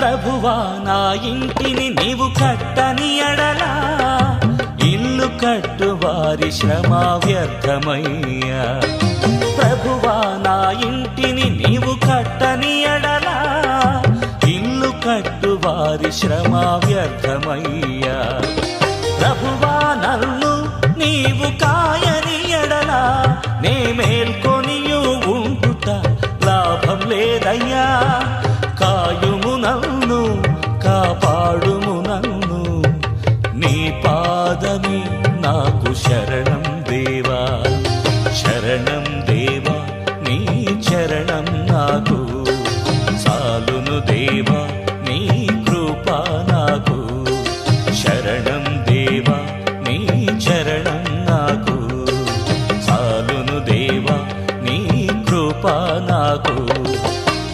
ప్రభువా నా ఇంటిని నీవు కట్టని ఎడలా ఇల్లు కట్టు వారి శ్రమ వ్యర్థమయ్యా ప్రభువా నా ఇంటిని నీవు కట్టని ఎడలా ఇల్లు కట్టు వారి శ్రమ వ్యర్థమయ్యా ప్రభువా నన్ను నీవు కాయని ఎడలా నే మేల్కొనియు ఉంటుట లాభం లేదయ్యా